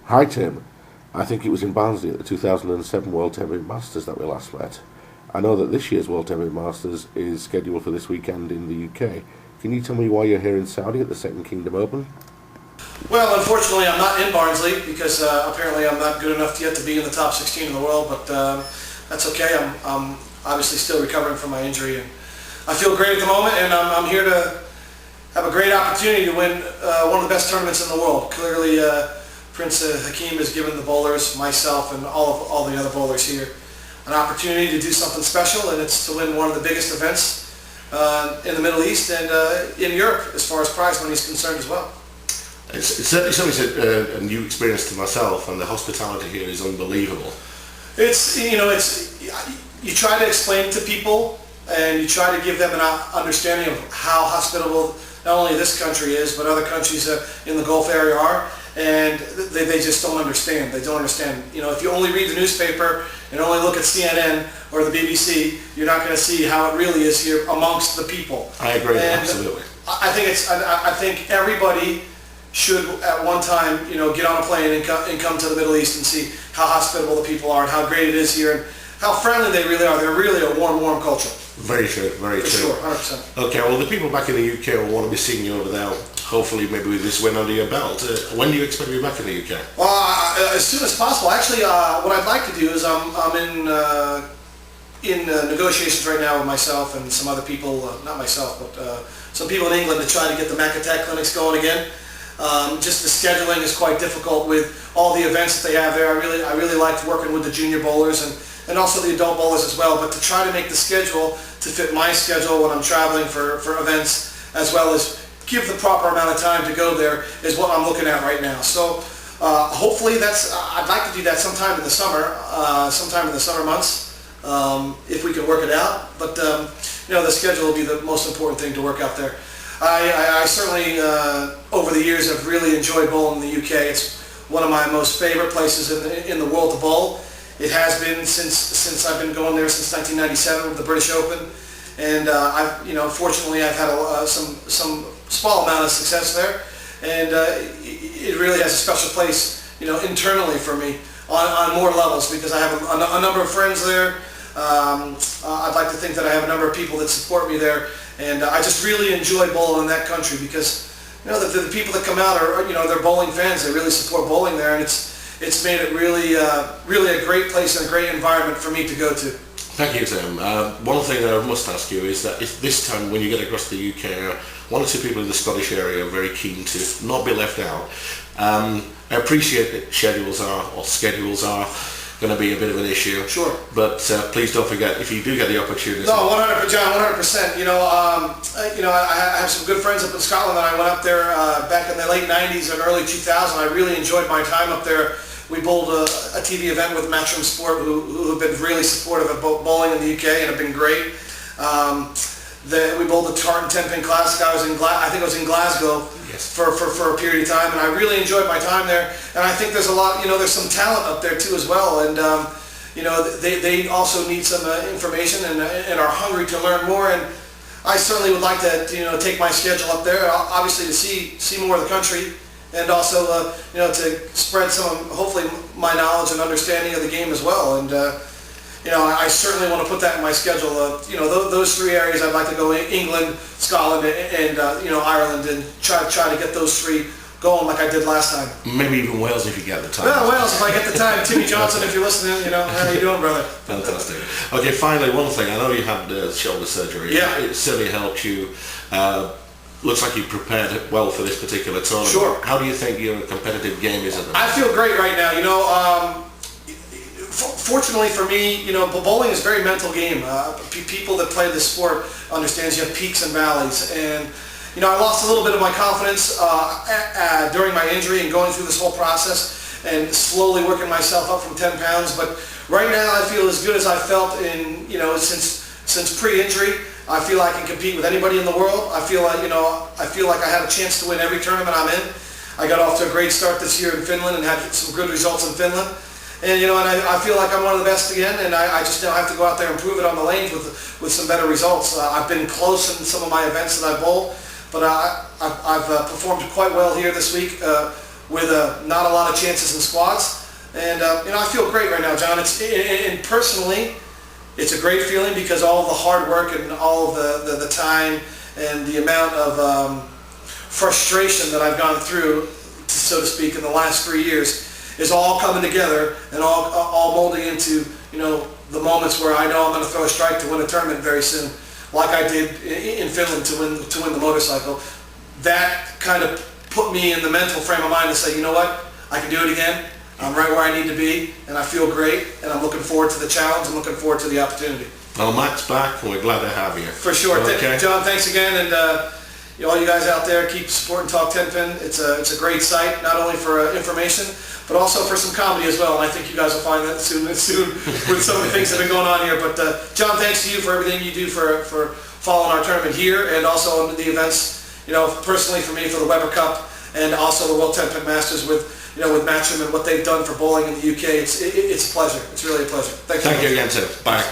Hi Tim, I think it was in Barnsley at the 2007 World Tenpin Masters that we last met. I know that this year's World Tenpin Masters is scheduled for this weekend in the UK. Can you tell me why you're here in Saudi at the Second Kingdom Open? Well, unfortunately, I'm not in Barnsley because apparently I'm not good enough yet to be in the top 16 in the world, but that's okay. I'm obviously still recovering from my injury, and I feel great at the moment, and I'm here to have a great opportunity to win one of the best tournaments in the world. Clearly, Prince Hakeem has given the bowlers, myself, and all the other bowlers here an opportunity to do something special, and it's to win one of the biggest events in the Middle East and in Europe as far as prize money is concerned as well. It's certainly something a new experience to myself, and the hospitality here is unbelievable. It's, you try to explain to people, and you try to give them an understanding of how hospitable not only this country is, but other countries in the Gulf area are, and they just don't understand. They don't understand. If you only read the newspaper and only look at CNN or the BBC, you're not going to see how it really is here amongst the people. I agree, and absolutely. I think everybody should at one time, get on a plane and come to the Middle East and see how hospitable the people are and how great it is here and how friendly they really are. They're really a warm culture. Very true, very true. For sure, 100%. Okay, well, the people back in the UK will want to be seeing you over there, hopefully maybe with this win under your belt. When do you expect to be back in the UK? Well, as soon as possible. Actually, what I'd like to do is I'm in negotiations right now with myself and some other people, not myself, but some people in England to try to get the Mack clinics going again. Just the scheduling is quite difficult with all the events that they have there. I really liked working with the junior bowlers and also the adult bowlers as well, but to try to make the schedule to fit my schedule when I'm traveling for events, as well as give the proper amount of time to go there, is what I'm looking at right now. So hopefully I'd like to do that sometime in the summer months, if we can work it out. But the schedule will be the most important thing to work out there. I certainly, over the years, have really enjoyed bowling in the UK. It's one of my most favorite places in the world to bowl. It has been since I've been going there since 1997 with the British Open, and fortunately I've had some small amount of success there, and it really has a special place, internally for me on more levels because I have a number of friends there. I'd like to think that I have a number of people that support me there, and I just really enjoy bowling in that country because the people that come out are they're bowling fans. They really support bowling there, and it's made it really a great place and a great environment for me to go to. Thank you, Tim. One thing I must ask you is that if this time when you get across the UK, one or two people in the Scottish area are very keen to not be left out. I appreciate that schedules are going to be a bit of an issue. Sure. But please don't forget, if you do get the opportunity. No, 100%, John, 100%. I have some good friends up in Scotland, and I went up there back in the late 90s and early 2000. I really enjoyed my time up there. We bowled a TV event with Matchroom Sport, who have been really supportive of bowling in the UK and have been great. We bowled the Tenpin Classic. I think I was in Glasgow. Yes. For a period of time, and I really enjoyed my time there. And I think there's a lot, there's some talent up there too as well. And they also need some information and are hungry to learn more. And I certainly would like to take my schedule up there, obviously to see more of the country, and also to spread hopefully my knowledge and understanding of the game as well. And I certainly want to put that in my schedule. Those three areas I'd like to go: England, Scotland, and Ireland, and try to get those three going like I did last time. Maybe even Wales if you get the time. Yeah, Wales if I get the time. Timmy Johnson, if you're listening, how you doing, brother? Fantastic. Okay, finally, one thing. I know you had shoulder surgery. Yeah. It certainly helped you. Looks like you prepared well for this particular tournament. Sure. How do you think your competitive game is at the moment? I feel great right now. Fortunately for me, bowling is a very mental game. People that play this sport understand you have peaks and valleys, and I lost a little bit of my confidence during my injury and going through this whole process and slowly working myself up from 10 pounds. But right now, I feel as good as I felt since pre-injury. I feel I can compete with anybody in the world. I feel like I had a chance to win every tournament I'm in. I got off to a great start this year in Finland and had some good results in Finland. And I feel like I'm one of the best again, and I just now have to go out there and prove it on the lanes with some better results. I've been close in some of my events that I've bowled, but I've performed quite well here this week with not a lot of chances in squats. And I feel great right now, John. And personally, it's a great feeling because all of the hard work and all of the time and the amount of frustration that I've gone through, so to speak, in the last 3 years is all coming together and all molding into, the moments where I know I'm going to throw a strike to win a tournament very soon, like I did in Finland to win the motorcycle. That kind of put me in the mental frame of mind to say, you know what, I can do it again. I'm right where I need to be, and I feel great, and I'm looking forward to the challenge. I'm looking forward to the opportunity. Well, Mack's back, and we're glad to have you. For sure. Okay. John, thanks again, and all you guys out there, keep supporting Talk Tenpin. It's a great site, not only for information, but also for some comedy as well, and I think you guys will find that soon with some of the things that have been going on here. But John, thanks to you for everything you do for following our tournament here, and also the events, personally for me for the Weber Cup, and also the World Tenpin Masters with Matchroom and what they've done for bowling in the UK. It's a pleasure. It's really a pleasure. Thank you again, sir. Bye.